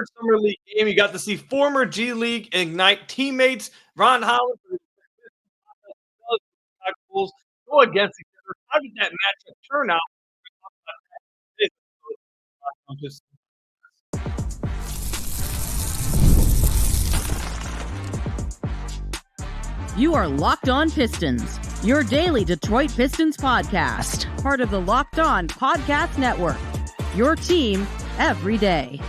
third summer league game. You got to see former G League Ignite teammates Ron Holland for the Chicago Bulls go against each other. How did that matchup turn out? You are Locked On Pistons, your daily Detroit Pistons podcast, part of the Locked On Podcast Network, your team every day.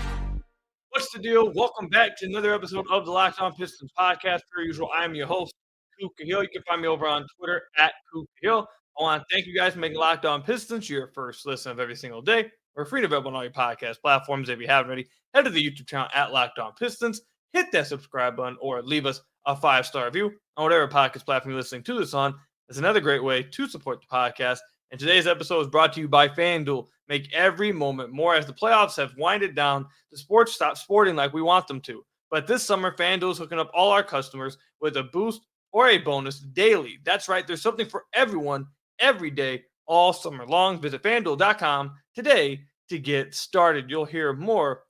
What's the deal? Welcome back to another episode of the Locked On Pistons podcast. Per usual, I'm your host, Kuka Hill. You can find me over on Twitter at Kuka Hill. I want to thank you guys for making Locked On Pistons your first listen of every single day. We're free and available on all your podcast platforms. If you haven't already, head to the YouTube channel at Locked On Pistons, hit that subscribe button, or leave us a 5-star review on whatever podcast platform you're listening to this on. It's another great way to support the podcast. And today's episode is brought to you by FanDuel. Make every moment more. As the playoffs have winded down, the sports stop sporting like we want them to. But this summer, FanDuel is hooking up all our customers with a boost or a bonus daily. That's right. There's something for everyone every day, all summer long. Visit FanDuel.com today to get started. You'll hear more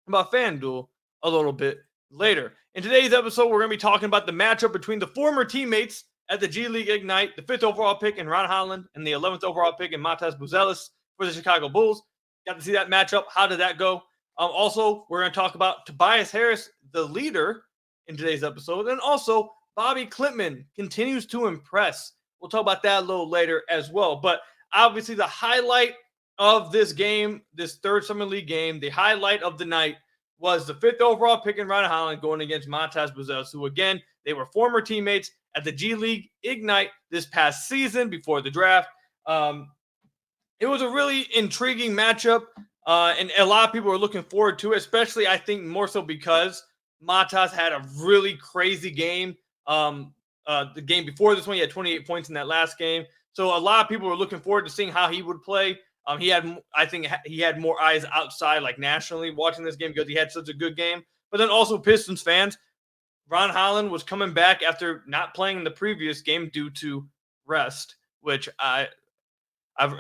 about FanDuel a little bit later. In today's episode, we're going to be talking about the matchup between the former teammates at the G League Ignite, the 5th overall pick in Ron Holland and the 11th overall pick in Buzelis for the Chicago Bulls. Got to see that matchup. How did that go? Also, we're going to talk about Tobias Harris, the leader in today's episode, and also Bobby Klintman continues to impress. We'll talk about that a little later as well. But obviously, the highlight of this game, this third summer league game, the highlight of the night was the 5th overall pick in Ron Holland going against Buzelis, who, again, they were former teammates at the G League Ignite this past season before the draft. It was a really intriguing matchup, and a lot of people were looking forward to it, especially, I think, more so because Matas had a really crazy game. The game before this one, he had 28 points in that last game. So a lot of people were looking forward to seeing how he would play. I think he had more eyes outside, like nationally, watching this game because he had such a good game. But then also Pistons fans, Ron Holland was coming back after not playing in the previous game due to rest, which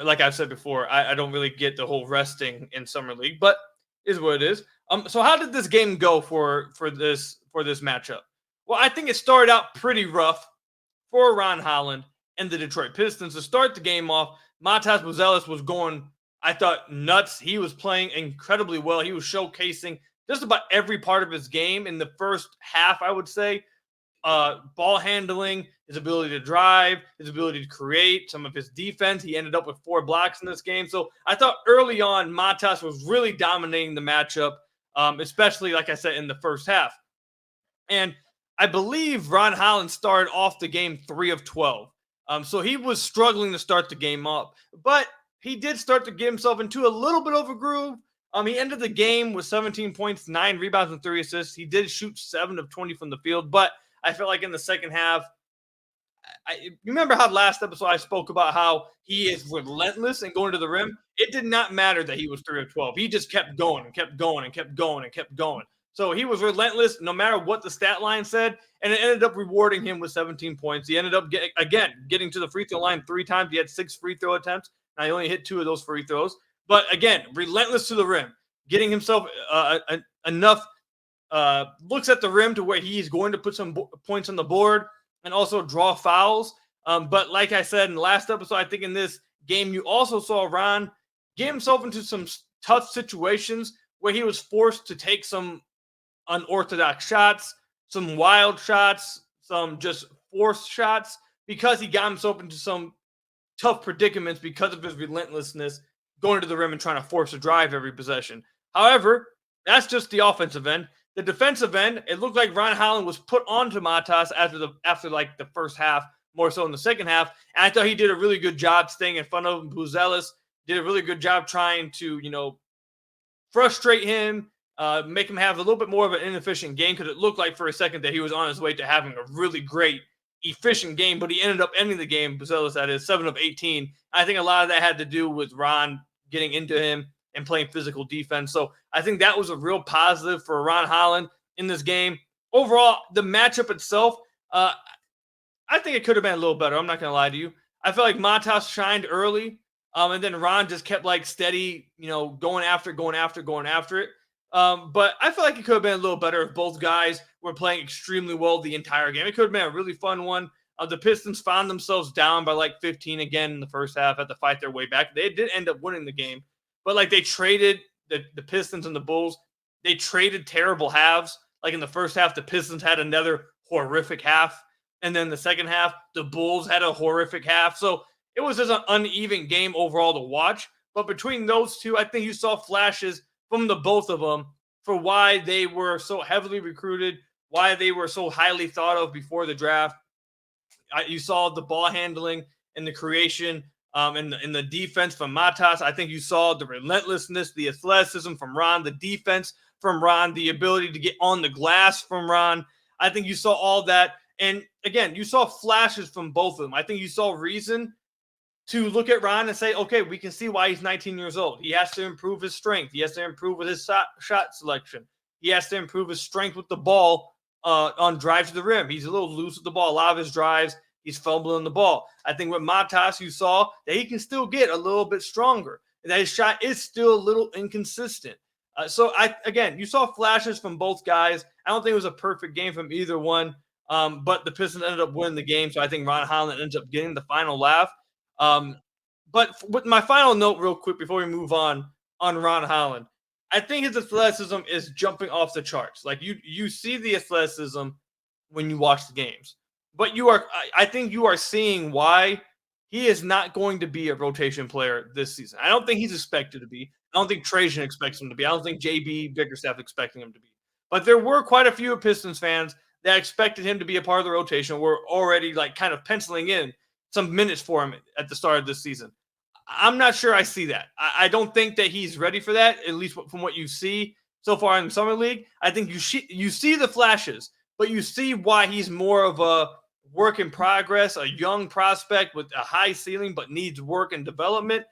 like I've said before, I don't really get the whole resting in summer league, but is what it is. So how did this game go for this matchup? Well, I think it started out pretty rough for Ron Holland and the Detroit Pistons. To start the game off, Buzelis was going, I thought, nuts. He was playing incredibly well. He was showcasing just about every part of his game in the first half, I would say. Ball handling, his ability to drive, his ability to create, some of his defense. He ended up with 4 blocks in this game. So I thought early on, Matas was really dominating the matchup, especially, like I said, in the first half. And I believe Ron Holland started off the game 3 of 12. So he was struggling to start the game up. But he did start to get himself into a little bit of a groove. He ended the game with 17 points, 9 rebounds, and 3 assists. He did shoot 7 of 20 from the field. But I felt like in the second half, I remember how last episode I spoke about how he is relentless and going to the rim. It did not matter that he was 3 of 12. He just kept going and kept going and kept going and kept going. So he was relentless no matter what the stat line said, and it ended up rewarding him with 17 points. He ended up getting to the free throw line 3 times. He had 6 free throw attempts. Now he only hit 2 of those free throws. But again, relentless to the rim, getting himself enough looks at the rim to where he's going to put some points on the board and also draw fouls. But like I said in the last episode, I think in this game, you also saw Ron get himself into some tough situations where he was forced to take some unorthodox shots, some wild shots, some just forced shots, because he got himself into some tough predicaments because of his relentlessness going to the rim and trying to force a drive every possession. However, that's just the offensive end. The defensive end, it looked like Ron Holland was put onto Matas after like the first half, more so in the second half. And I thought he did a really good job staying in front of him. Buzelis did a really good job trying to, frustrate him, make him have a little bit more of an inefficient game, because it looked like for a second that he was on his way to having a really great, efficient game, but he ended up ending the game, Buzelis, that is, 7 of 18. I think a lot of that had to do with Ron getting into him and playing physical defense. So I think that was a real positive for Ron Holland in this game. Overall, the matchup itself, I think it could have been a little better. I'm not going to lie to you. I felt like Matas shined early, and then Ron just kept like steady, going after it. But I feel like it could have been a little better if both guys were playing extremely well the entire game. It could have been a really fun one. The Pistons found themselves down by like 15 again in the first half, had to fight their way back. They did end up winning the game, but like they traded the Pistons and the Bulls. They traded terrible halves. Like in the first half, the Pistons had another horrific half. And then the second half, the Bulls had a horrific half. So it was just an uneven game overall to watch. But between those two, I think you saw flashes from the both of them for why they were so heavily recruited, why they were so highly thought of before the draft. You saw the ball handling and the creation in the defense from Matas. I think you saw the relentlessness, the athleticism from Ron, the defense from Ron, the ability to get on the glass from Ron. I think you saw all that. And again, you saw flashes from both of them. I think you saw reason to look at Ron and say, okay, we can see why he's 19 years old. He has to improve his strength. He has to improve with his shot selection. He has to improve his strength with the ball on drives to the rim. He's a little loose with the ball. A lot of his drives, he's fumbling the ball. I think with Matas, you saw that he can still get a little bit stronger, and that his shot is still a little inconsistent. Again, you saw flashes from both guys. I don't think it was a perfect game from either one, but the Pistons ended up winning the game, so I think Ron Holland ends up getting the final laugh. But with my final note, real quick, before we move on Ron Holland, I think his athleticism is jumping off the charts. Like you see the athleticism when you watch the games, but I think you are seeing why he is not going to be a rotation player this season. I don't think he's expected to be. I don't think Trajan expects him to be. I don't think JB Bickerstaff expecting him to be. But there were quite a few Pistons fans that expected him to be a part of the rotation. We're already like kind of penciling in some minutes for him at the start of this season. I'm not sure I see that. I don't think that he's ready for that, at least from what you see so far in the Summer League. I think you see the flashes, but you see why he's more of a work in progress, a young prospect with a high ceiling, but needs work and development.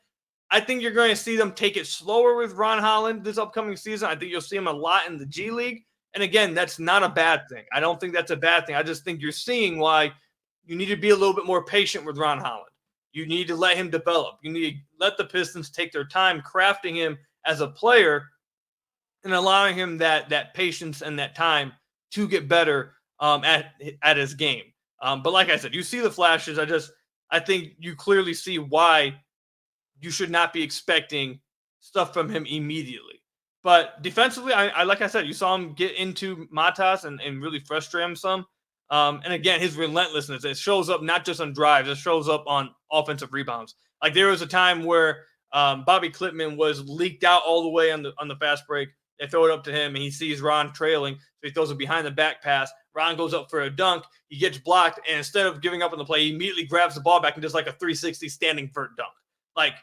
I think you're going to see them take it slower with Ron Holland this upcoming season. I think you'll see him a lot in the G League. And again, that's not a bad thing. I don't think that's a bad thing. I just think you're seeing why you need to be a little bit more patient with Ron Holland. You need to let him develop. You need to let the Pistons take their time crafting him as a player and allowing him that patience and that time to get better at his game. But like I said, you see the flashes. I think you clearly see why you should not be expecting stuff from him immediately. But defensively, like I said, you saw him get into Matas and really frustrate him some. And again, his relentlessness, it shows up not just on drives, it shows up on offensive rebounds. Like there was a time where Bobby Klitman was leaked out all the way on the fast break. They throw it up to him, and he sees Ron trailing, so he throws it behind the back pass. Ron goes up for a dunk. He gets blocked, and instead of giving up on the play, he immediately grabs the ball back and does like a 360 standing vert dunk. Like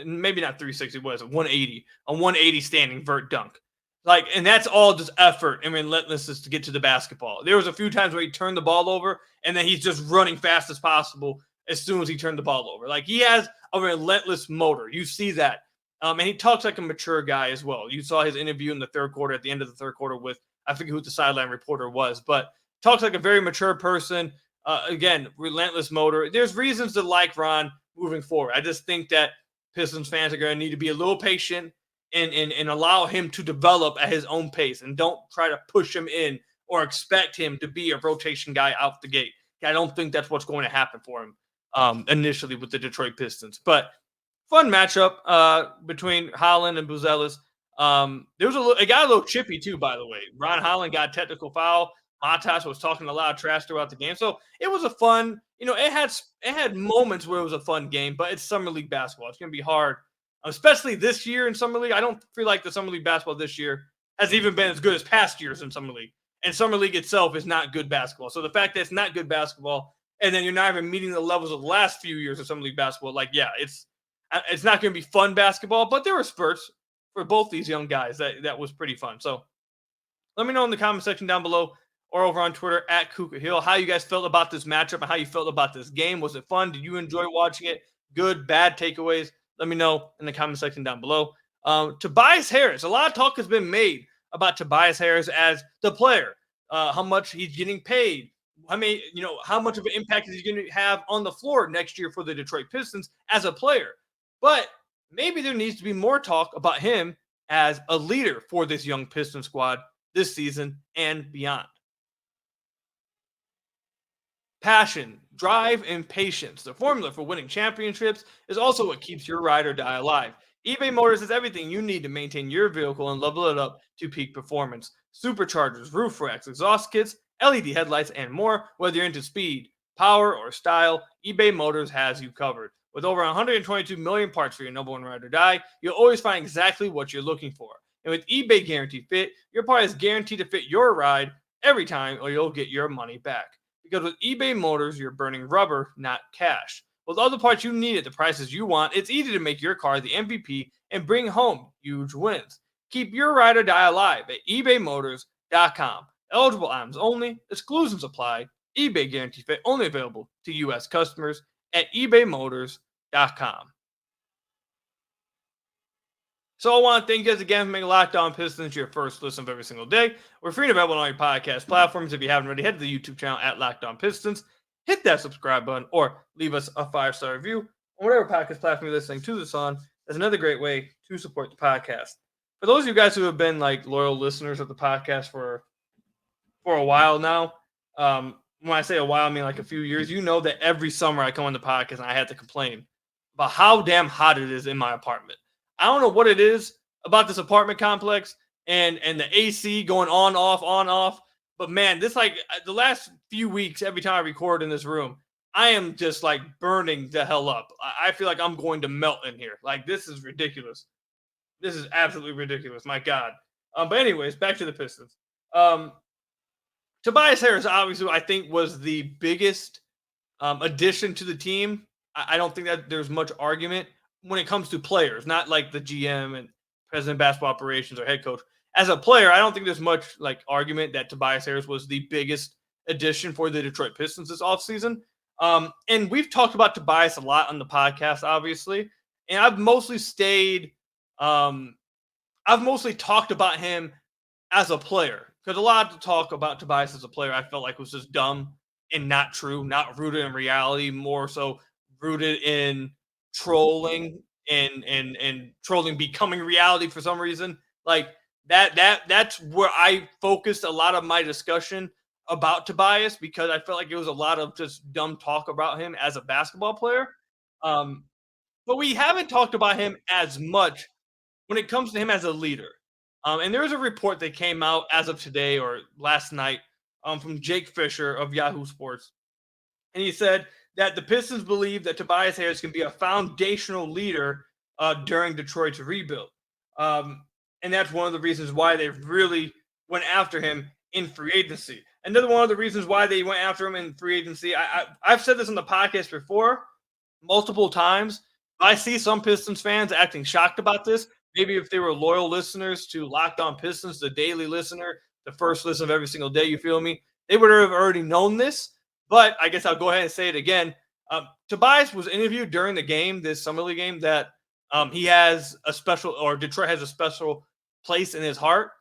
maybe not 360, what is it? 180, a 180 standing vert dunk. Like, and that's all just effort and relentlessness to get to the basketball. There was a few times where he turned the ball over, and then he's just running fast as possible as soon as he turned the ball over. Like, he has a relentless motor. You see that. And he talks like a mature guy as well. You saw his interview in the third quarter, at the end of the third quarter with, I forget who the sideline reporter was, but talks like a very mature person. Again, relentless motor. There's reasons to like Ron moving forward. I just think that Pistons fans are going to need to be a little patient and allow him to develop at his own pace, and don't try to push him in or expect him to be a rotation guy out the gate. I don't think that's what's going to happen for him initially with the Detroit Pistons. But fun matchup between Holland and Buzelis. It got a little chippy too, by the way. Ron Holland got a technical foul. Matas was talking a lot of trash throughout the game. So it was a fun, it had moments where it was a fun game, but it's Summer League basketball. It's going to be hard, especially this year in Summer League. I don't feel like the Summer League basketball this year has even been as good as past years in Summer League. And Summer League itself is not good basketball. So the fact that it's not good basketball, and then you're not even meeting the levels of the last few years of Summer League basketball, it's not going to be fun basketball, but there were spurts for both these young guys that was pretty fun. So let me know in the comment section down below or over on Twitter at Kuka Hill how you guys felt about this matchup and how you felt about this game. Was it fun? Did you enjoy watching it? Good, bad takeaways? Let me know in the comment section down below. Tobias Harris, a lot of talk has been made about Tobias Harris as the player, how much he's getting paid. How much of an impact is he going to have on the floor next year for the Detroit Pistons as a player? But maybe there needs to be more talk about him as a leader for this young Piston squad this season and beyond. Passion, drive, and patience. The formula for winning championships is also what keeps your ride or die alive. eBay Motors has everything you need to maintain your vehicle and level it up to peak performance. Superchargers, roof racks, exhaust kits, LED headlights, and more. Whether you're into speed, power, or style, eBay Motors has you covered. With over 122 million parts for your number one ride or die, you'll always find exactly what you're looking for. And with eBay Guaranteed Fit, your part is guaranteed to fit your ride every time, or you'll get your money back. Because with eBay Motors, you're burning rubber, not cash. With all the parts you need at the prices you want, it's easy to make your car the MVP and bring home huge wins. Keep your ride or die alive at ebaymotors.com. Eligible items only. Exclusions apply. eBay Guarantee Fit only available to U.S. customers at ebaymotors.com. So I want to thank you guys again for making Locked On Pistons your first listen of every single day. We're free and available on all your podcast platforms. If you haven't already, head to the YouTube channel at Locked On Pistons. Hit that subscribe button or leave us a 5-star review on whatever podcast platform you're listening to this on. That's another great way to support the podcast. For those of you guys who have been like loyal listeners of the podcast for a while now, when I say a while, I mean like a few years, you know that every summer I come on the podcast and I had to complain about how damn hot it is in my apartment. I don't know what it is about this apartment complex and the AC going on, off. But man, this like the last few weeks, every time I record in this room, I am just like burning the hell up. I feel like I'm going to melt in here. Like this is ridiculous. This is absolutely ridiculous. My God. But anyways, back to the Pistons. Tobias Harris, obviously, I think was the biggest addition to the team. I don't think that there's much argument when it comes to players, not like the GM and president of basketball operations or head coach. As a player, I don't think there's much like argument that Tobias Harris was the biggest addition for the Detroit Pistons this offseason. And we've talked about Tobias a lot on the podcast, obviously. And I've mostly talked about him as a player. Because a lot of talk about Tobias as a player I felt like was just dumb and not true, not rooted in reality, more so rooted in trolling and trolling becoming reality for some reason. Like that's where I focused a lot of my discussion about Tobias, because I felt like it was a lot of just dumb talk about him as a basketball player. But we haven't talked about him as much when it comes to him as a leader. And there was a report that came out as of today or last night from Jake Fisher of Yahoo Sports. And he said that the Pistons believe that Tobias Harris can be a foundational leader during Detroit's rebuild. And that's one of the reasons why they really went after him in free agency. Another one of the reasons why they went after him in free agency, I've said this on the podcast before multiple times. I see some Pistons fans acting shocked about this. Maybe if they were loyal listeners to Locked On Pistons, the daily listener, the first listen of every single day, you feel me? They would have already known this, but I guess I'll go ahead and say it again. Tobias was interviewed during the game, this Summer League game, that he has a special, or Detroit has a special place in his heart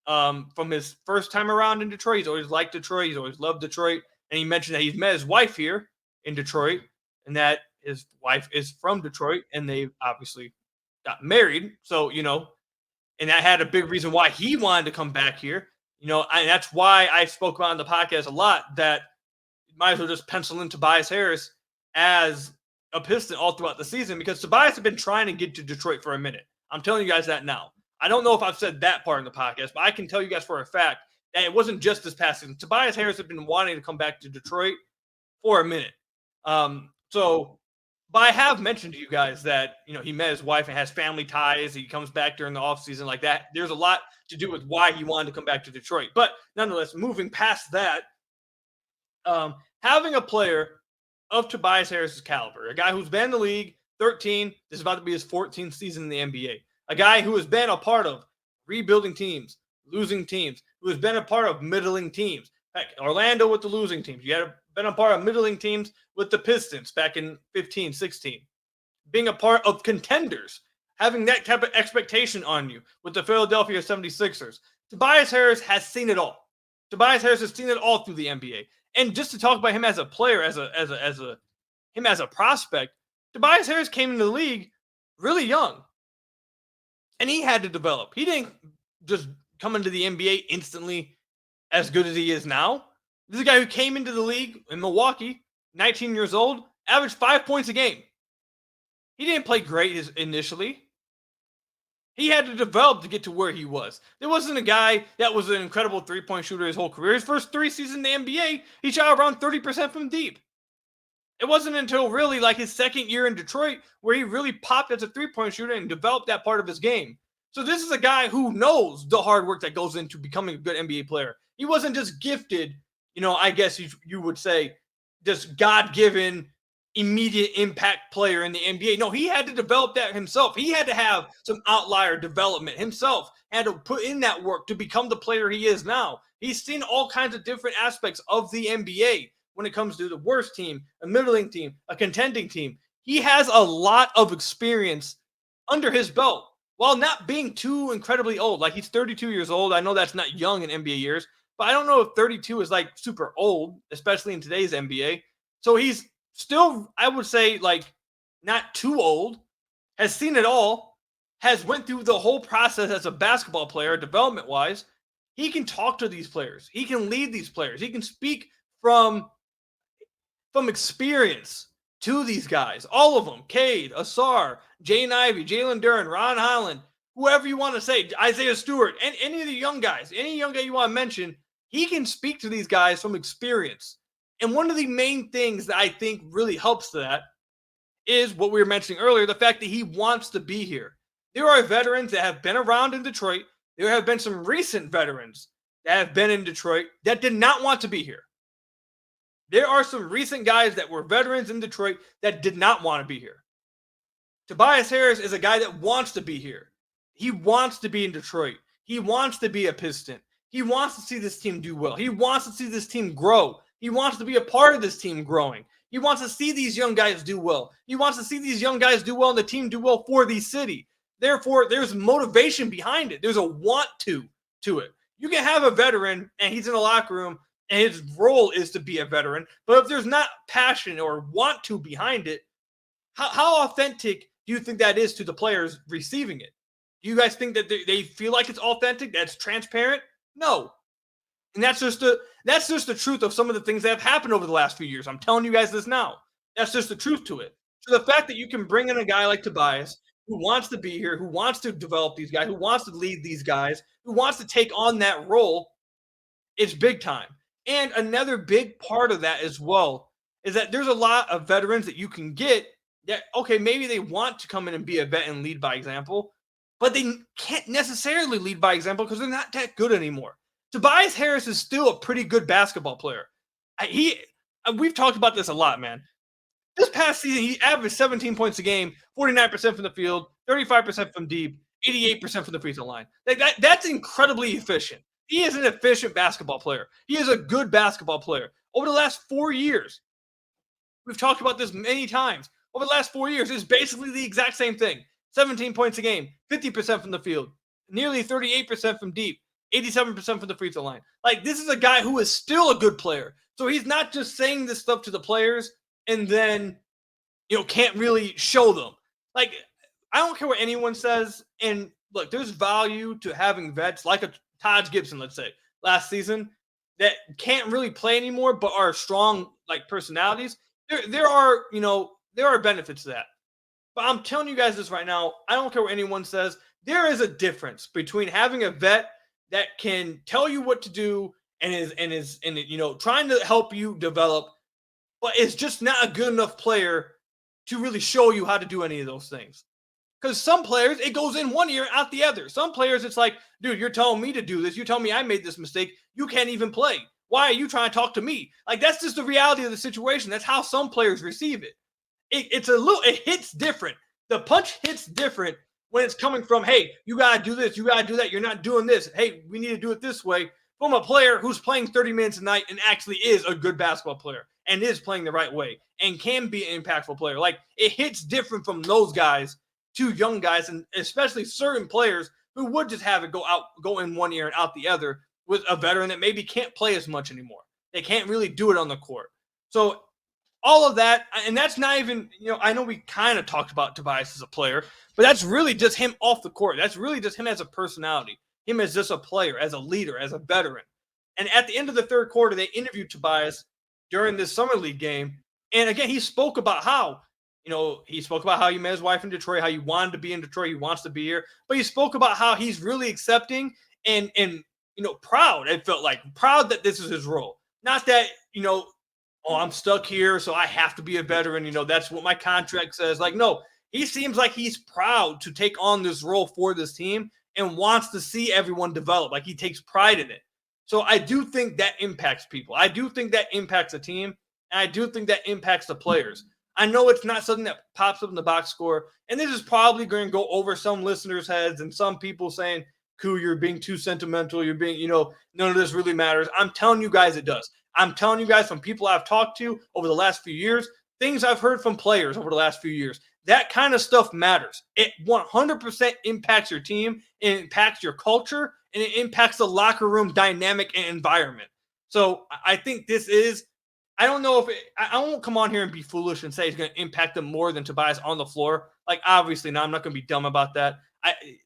from his first time around in Detroit. He's always liked Detroit. He's always loved Detroit. And he mentioned that he's met his wife here in Detroit and that his wife is from Detroit, and they obviously got married. So, and that had a big reason why he wanted to come back here. And that's why I spoke about on the podcast a lot that you might as well just pencil in Tobias Harris as a Piston all throughout the season, because Tobias had been trying to get to Detroit for a minute. I'm telling you guys that now. I don't know if I've said that part in the podcast, but I can tell you guys for a fact that it wasn't just this past season. Tobias Harris had been wanting to come back to Detroit for a minute. But I have mentioned to you guys that, he met his wife and has family ties. He comes back during the offseason like that. There's a lot to do with why he wanted to come back to Detroit. But nonetheless, moving past that, having a player of Tobias Harris's caliber, a guy who's been in the league 13, this is about to be his 14th season in the NBA, a guy who has been a part of rebuilding teams, losing teams, who has been a part of middling teams. Heck, Orlando with the losing teams. You had been a part of middling teams with the Pistons back in 15, 16. Being a part of contenders, having that type of expectation on you with the Philadelphia 76ers. Tobias Harris has seen it all. Tobias Harris has seen it all through the NBA. And just to talk about him as a player, as a prospect, Tobias Harris came into the league really young. And he had to develop. He didn't just come into the NBA instantly as good as he is now. This is a guy who came into the league in Milwaukee, 19 years old, averaged 5 points a game. He didn't play great initially. He had to develop to get to where he was. There wasn't a guy that was an incredible three-point shooter his whole career. His first 3 seasons in the NBA, he shot around 30% from deep. It wasn't until really like his second year in Detroit where he really popped as a three-point shooter and developed that part of his game. So this is a guy who knows the hard work that goes into becoming a good NBA player. He wasn't just gifted, I guess you would say, just God-given immediate impact player in the NBA. No, he had to develop that himself. He had to have some outlier development himself, had to put in that work to become the player he is now. He's seen all kinds of different aspects of the NBA when it comes to the worst team, a middling team, a contending team. He has a lot of experience under his belt while not being too incredibly old. Like, he's 32 years old. I know that's not young in NBA years, but I don't know if 32 is like super old, especially in today's NBA. So he's still, I would say, like, not too old, has seen it all, has went through the whole process as a basketball player, development-wise. He can talk to these players. He can lead these players. He can speak from experience to these guys. All of them. Cade, Asar, Jaden Ivey, Jalen Duren, Ron Holland, whoever you want to say, Isaiah Stewart, and any of the young guys, any young guy you want to mention, he can speak to these guys from experience. And one of the main things that I think really helps that is what we were mentioning earlier, the fact that he wants to be here. There are veterans that have been around in Detroit. There have been some recent veterans that have been in Detroit that did not want to be here. There are some recent guys that were veterans in Detroit that did not want to be here. Tobias Harris is a guy that wants to be here. He wants to be in Detroit. He wants to be a Piston. He wants to see this team do well. He wants to see this team grow. He wants to be a part of this team growing. He wants to see these young guys do well. He wants to see these young guys do well and the team do well for the city. Therefore, there's motivation behind it. There's a want to it. You can have a veteran and he's in the locker room and his role is to be a veteran. But if there's not passion or want to behind it, how authentic do you think that is to the players receiving it? Do you guys think that they feel like it's authentic, that's transparent? No. And that's just the truth of some of the things that have happened over the last few years. I'm telling you guys this now. That's just the truth to it. So the fact that you can bring in a guy like Tobias who wants to be here, who wants to develop these guys, who wants to lead these guys, who wants to take on that role, it's big time. And another big part of that as well is that there's a lot of veterans that you can get that, okay, maybe they want to come in and be a vet and lead by example, but they can't necessarily lead by example because they're not that good anymore. Tobias Harris is still a pretty good basketball player. We've talked about this a lot, man. This past season, he averaged 17 points a game, 49% from the field, 35% from deep, 88% from the free throw line. That's incredibly efficient. He is an efficient basketball player. He is a good basketball player. Over the last 4 years, we've talked about this many times. Over the last 4 years, it's basically the exact same thing. 17 points a game, 50% from the field, nearly 38% from deep, 87% from the free throw line. Like, this is a guy who is still a good player. So he's not just saying this stuff to the players and then, can't really show them. Like, I don't care what anyone says. And look, there's value to having vets like a Taj Gibson, let's say, last season, that can't really play anymore, but are strong, like, personalities. There are benefits to that. But I'm telling you guys this right now. I don't care what anyone says. There is a difference between having a vet that can tell you what to do and is trying to help you develop, but is just not a good enough player to really show you how to do any of those things. Because some players, it goes in one ear, out the other. Some players, it's like, dude, you're telling me to do this. You tell me I made this mistake. You can't even play. Why are you trying to talk to me? Like, that's just the reality of the situation. That's how some players receive it. It hits different. The punch hits different when it's coming from, hey, you got to do this. You got to do that. You're not doing this. Hey, we need to do it this way. From a player who's playing 30 minutes a night and actually is a good basketball player and is playing the right way and can be an impactful player. Like, it hits different from those guys to young guys, and especially certain players who would just have it go in one ear and out the other with a veteran that maybe can't play as much anymore. They can't really do it on the court. So all of that. And that's not even, I know we kind of talked about Tobias as a player, but that's really just him off the court. That's really just him as a personality, him as just a player, as a leader, as a veteran. And at the end of the third quarter, they interviewed Tobias during this summer league game. And again, he spoke about how, he met his wife in Detroit, how he wanted to be in Detroit. He wants to be here. But he spoke about how he's really accepting and proud. It felt like proud that this is his role. Not that, I'm stuck here, so I have to be a veteran. That's what my contract says. Like, no, he seems like he's proud to take on this role for this team and wants to see everyone develop. Like, he takes pride in it. So I do think that impacts people. I do think that impacts the team. And I do think that impacts the players. I know it's not something that pops up in the box score. And this is probably going to go over some listeners' heads and some people saying, Koo, you're being too sentimental. You're being, none of this really matters. I'm telling you guys it does. I'm telling you guys from people I've talked to over the last few years, things I've heard from players over the last few years, that kind of stuff matters. It 100% impacts your team, it impacts your culture, and it impacts the locker room dynamic and environment. So I think this is, I don't know if I won't come on here and be foolish and say it's going to impact them more than Tobias on the floor. Like, obviously, now I'm not going to be dumb about that.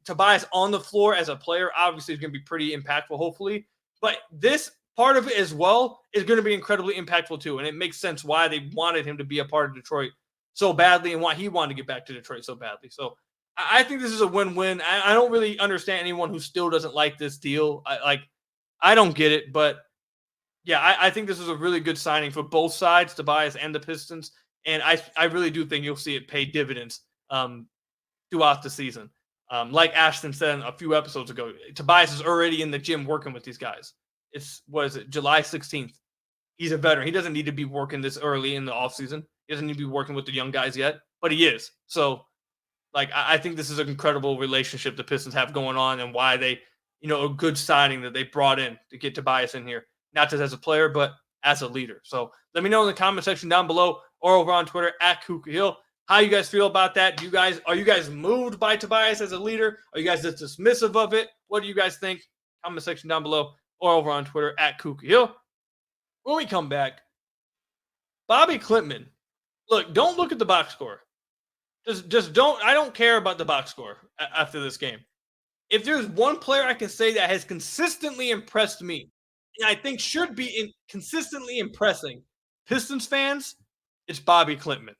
Tobias on the floor as a player, obviously, is going to be pretty impactful, hopefully. But this part of it as well is going to be incredibly impactful too. And it makes sense why they wanted him to be a part of Detroit so badly and why he wanted to get back to Detroit so badly. So I think this is a win-win. I don't really understand anyone who still doesn't like this deal. I don't get it, but yeah, I think this is a really good signing for both sides, Tobias and the Pistons. And I really do think you'll see it pay dividends throughout the season. Like Ashton said a few episodes ago, Tobias is already in the gym working with these guys. It's, July 16th. He's a veteran. He doesn't need to be working this early in the offseason. He doesn't need to be working with the young guys yet, but he is. So, I think this is an incredible relationship the Pistons have going on and why they, a good signing that they brought in to get Tobias in here. Not just as a player, but as a leader. So let me know in the comment section down below or over on Twitter at Kuka Hill how you guys feel about that. Are you guys moved by Tobias as a leader? Are you guys just dismissive of it? What do you guys think? Comment section down below or over on Twitter at Kuka Hill. When we come back, Bobby Klintman. Look, don't look at the box score. Just don't. I don't care about the box score after this game. If there's one player I can say that has consistently impressed me, and I think should be consistently impressing Pistons fans, it's Bobby Klintman.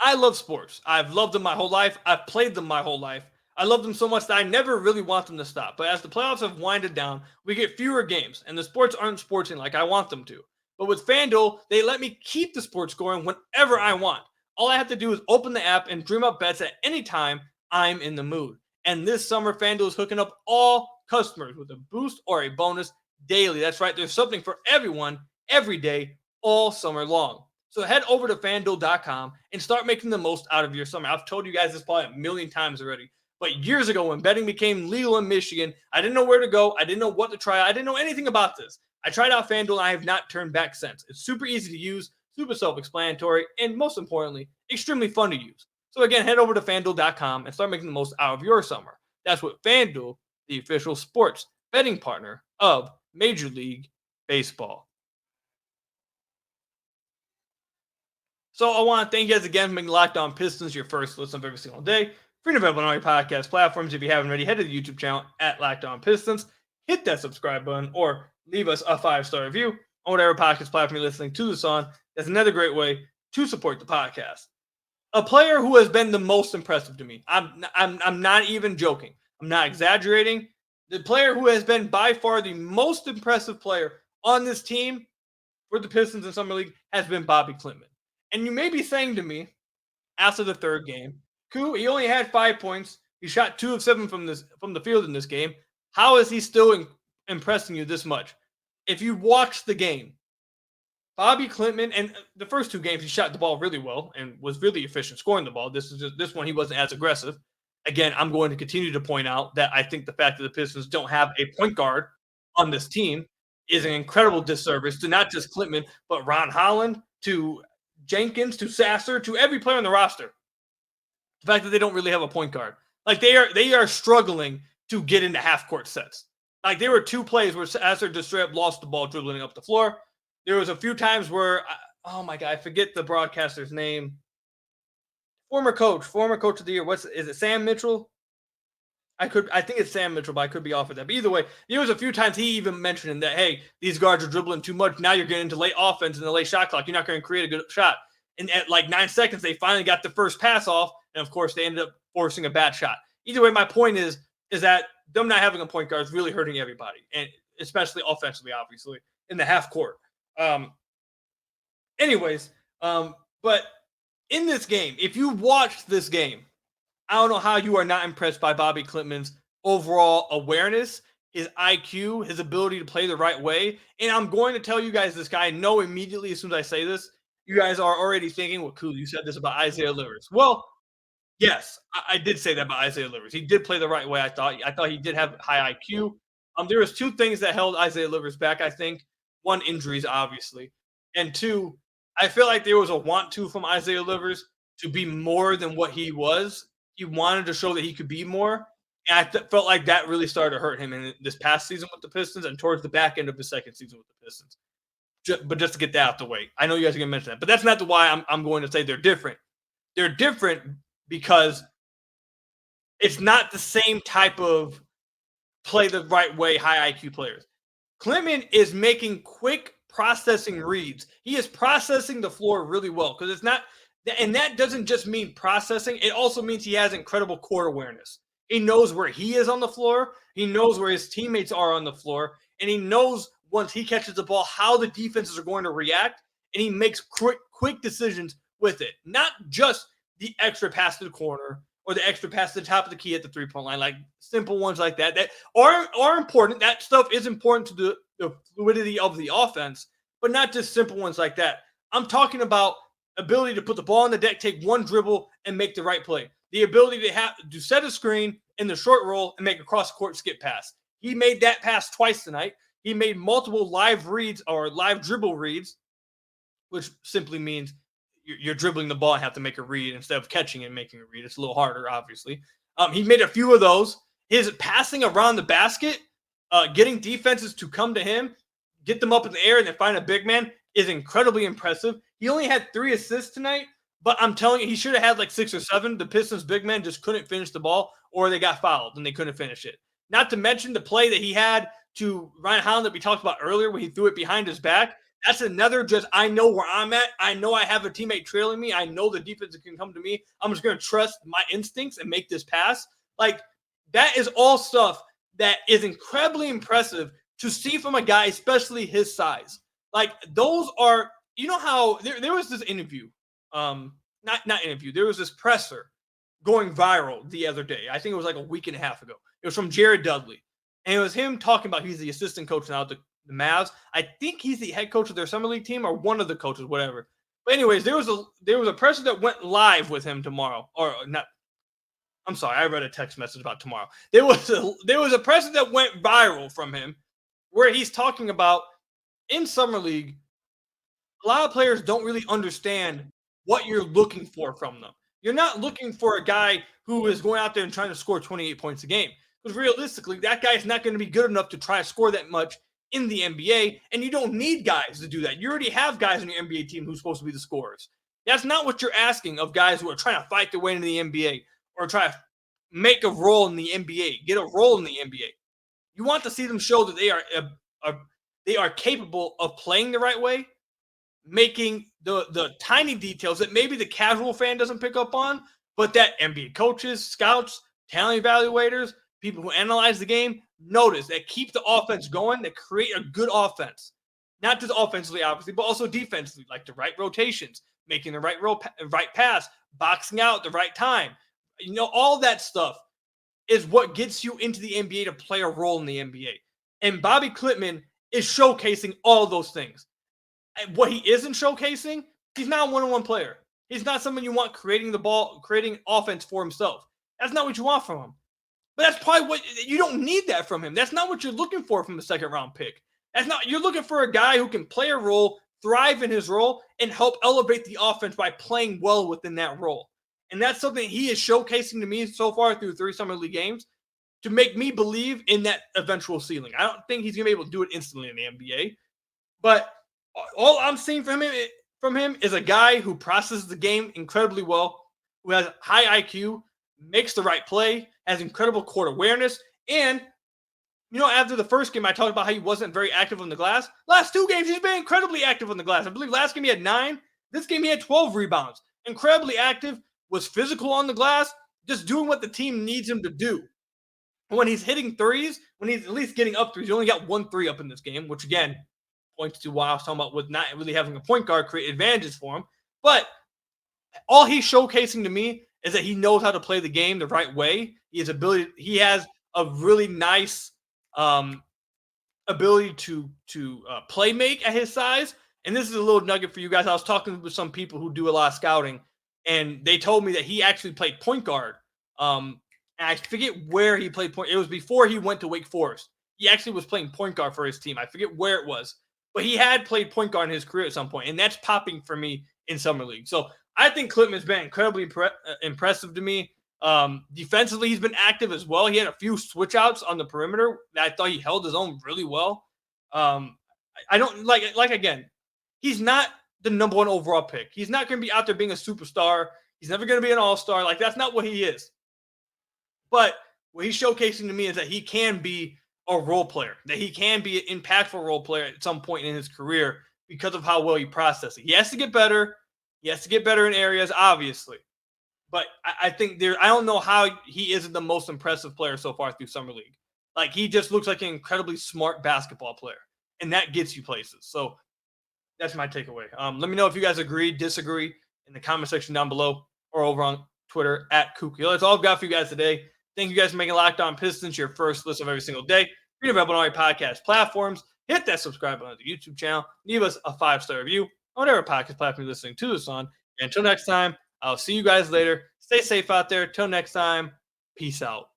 I love sports. I've loved them my whole life. I've played them my whole life. I love them so much that I never really want them to stop. But as the playoffs have winded down, we get fewer games, and the sports aren't sporting like I want them to. But with FanDuel, they let me keep the sports going whenever I want. All I have to do is open the app and dream up bets at any time I'm in the mood. And this summer, FanDuel is hooking up all customers with a boost or a bonus daily. That's right. There's something for everyone every day all summer long. So head over to FanDuel.com and start making the most out of your summer. I've told you guys this probably a million times already. But years ago when betting became legal in Michigan, I didn't know where to go. I didn't know what to try. I didn't know anything about this. I tried out FanDuel and I have not turned back since. It's super easy to use, super self-explanatory, and most importantly, extremely fun to use. So again, head over to FanDuel.com and start making the most out of your summer. That's what FanDuel, the official sports betting partner of Major League Baseball. So I want to thank you guys again for making Locked On Pistons your first listen of every single day. Free and available on all your podcast platforms. If you haven't already, head to the YouTube channel at Locked On Pistons. Hit that subscribe button or leave us a 5-star review on whatever podcast platform you're listening to this on. That's another great way to support the podcast. A player who has been the most impressive to me. I'm not even joking. I'm not exaggerating. The player who has been by far the most impressive player on this team for the Pistons in Summer League has been Bobby Klintman. And you may be saying to me after the third game, Koo, he only had 5 points. He shot 2 of 7 from the field in this game. How is he still impressing you this much? If you watch the game, Bobby Klintman, and the first 2 games, he shot the ball really well and was really efficient scoring the ball. This one, he wasn't as aggressive. Again, I'm going to continue to point out that I think the fact that the Pistons don't have a point guard on this team is an incredible disservice to not just Klintman, but Ron Holland, to Jenkins, to Sasser, to every player on the roster. The fact that they don't really have a point guard. Like, they are struggling to get into half-court sets. Like, there were 2 plays where Sasser just straight up lost the ball dribbling up the floor. there was a few times where, oh my God, I forget the broadcaster's name. Former coach of the year. Is it Sam Mitchell? I think it's Sam Mitchell, but I could be off with that. But either way, there was a few times he even mentioned that, hey, these guards are dribbling too much. Now you're getting into late offense and the late shot clock. You're not going to create a good shot. And at like 9 seconds, they finally got the first pass off. And of course, they ended up forcing a bad shot. Either way, my point is that them not having a point guard is really hurting everybody, and especially offensively, obviously, in the half court. Anyways, but in this game, if you watched this game, I don't know how you are not impressed by Bobby Klintman's overall awareness, his IQ, his ability to play the right way. And I'm going to tell you guys this guy. I know immediately as soon as I say this, you guys are already thinking, well, cool, you said this about Isaiah Livers. Well, yes, I did say that about Isaiah Livers. He did play the right way, I thought. I thought he did have high IQ. There was two things that held Isaiah Livers back, I think. One, injuries, obviously. And two, I feel like there was a want to from Isaiah Livers to be more than what he was. He wanted to show that he could be more. And I felt like that really started to hurt him in this past season with the Pistons and towards the back end of the second season with the Pistons. But just to get that out the way, I know you guys are going to mention that, but that's not the why I'm going to say they're different. They're different because it's not the same type of play the right way, high IQ players. Klintman is making quick processing reads. He is processing the floor really well because it's not, and that doesn't just mean processing. It also means he has incredible court awareness. He knows where he is on the floor. He knows where his teammates are on the floor. And he knows once he catches the ball, how the defenses are going to react. And he makes quick decisions with it. Not just the extra pass to the corner or the extra pass to the top of the key at the three-point line, like simple ones like that are important. That stuff is important to the fluidity of the offense, but not just simple ones like that. I'm talking about ability to put the ball on the deck, take one dribble, and make the right play. The ability to set a screen in the short roll and make a cross-court skip pass. He made that pass twice tonight. He made multiple live reads or live dribble reads, which simply means you're dribbling the ball and have to make a read instead of catching and making a read. It's a little harder, obviously. He made a few of those. His passing around the basket, getting defenses to come to him, get them up in the air, and then find a big man is incredibly impressive. He only had 3 assists tonight, but I'm telling you, he should have had like 6 or 7. The Pistons big men just couldn't finish the ball, or they got fouled and they couldn't finish it. Not to mention the play that he had to Ryan Holland that we talked about earlier when he threw it behind his back. That's another just, I know where I'm at. I know I have a teammate trailing me. I know the defense can come to me. I'm just going to trust my instincts and make this pass. Like, that is all stuff that is incredibly impressive to see from a guy, especially his size. Like, those are, you know how there was this interview, not interview, there was this presser going viral the other day. I think it was like a week and a half ago. It was from Jared Dudley. And it was him talking about he's the assistant coach now at the Mavs. I think he's the head coach of their summer league team or one of the coaches, whatever. But anyways, there was a presser that went live with him tomorrow, or not. I'm sorry, I read a text message about tomorrow. There was a presser that went viral from him where he's talking about in summer league, a lot of players don't really understand what you're looking for from them. You're not looking for a guy who is going out there and trying to score 28 points a game. Because realistically, that guy is not going to be good enough to try to score that much in the NBA, and you don't need guys to do that. You already have guys on your NBA team who's supposed to be the scorers. That's not what you're asking of guys who are trying to fight their way into the NBA or try to make a role in the NBA, get a role in the NBA. You want to see them show that they are capable of playing the right way, making the tiny details that maybe the casual fan doesn't pick up on, but that NBA coaches, scouts, talent evaluators, people who analyze the game notice, that keep the offense going, that create a good offense. Not just offensively, obviously, but also defensively, like the right rotations, making the right pass, boxing out at the right time. You know, all that stuff is what gets you into the NBA to play a role in the NBA. And Bobby Klintman is showcasing all those things. And what he isn't showcasing, he's not a one-on-one player. He's not someone you want creating the ball, creating offense for himself. That's not what you want from him. But that's probably what you don't need that from him. That's not what you're looking for from a second-round pick. You're looking for a guy who can play a role, thrive in his role, and help elevate the offense by playing well within that role. And that's something he is showcasing to me so far through 3 summer league games to make me believe in that eventual ceiling. I don't think he's going to be able to do it instantly in the NBA, but All I'm seeing from him is a guy who processes the game incredibly well, who has high IQ, makes the right play, has incredible court awareness, and after the first game, I talked about how he wasn't very active on the glass. Last 2 games, he's been incredibly active on the glass. I believe last game he had 9. This game he had 12 rebounds. Incredibly active, was physical on the glass, just doing what the team needs him to do. When he's hitting threes, when he's at least getting up threes, he only got 1 3 up in this game, which again points to why I was talking about with not really having a point guard create advantages for him. But all he's showcasing to me is that he knows how to play the game the right way. He has a really nice ability to play make at his size. And this is a little nugget for you guys. I was talking with some people who do a lot of scouting, and they told me that he actually played point guard. And I forget where he played point. It was before he went to Wake Forest. He actually was playing point guard for his team. I forget where it was, but he had played point guard in his career at some point, and that's popping for me in summer league. So I think Klitman's been incredibly impressive to me. Defensively, he's been active as well. He had a few switch outs on the perimeter that I thought he held his own really well. I don't like again, he's not the number 1 overall pick. He's not going to be out there being a superstar. He's never going to be an all-star. Like, that's not what he is. But what he's showcasing to me is that he can be a role player, that he can be an impactful role player at some point in his career because of how well he processes it. He has to get better. He has to get better in areas, obviously. But I think I don't know how he isn't the most impressive player so far through Summer League. Like, he just looks like an incredibly smart basketball player, and that gets you places. So that's my takeaway. Let me know if you guys agree, disagree in the comment section down below or over on Twitter @Kookie. That's all I've got for you guys today. Thank you guys for making Locked On Pistons your first listen of every single day. You're available on all your podcast platforms. Hit that subscribe button on the YouTube channel. Leave us a 5-star review on whatever podcast platform you're listening to this on. And until next time, I'll see you guys later. Stay safe out there. Till next time, peace out.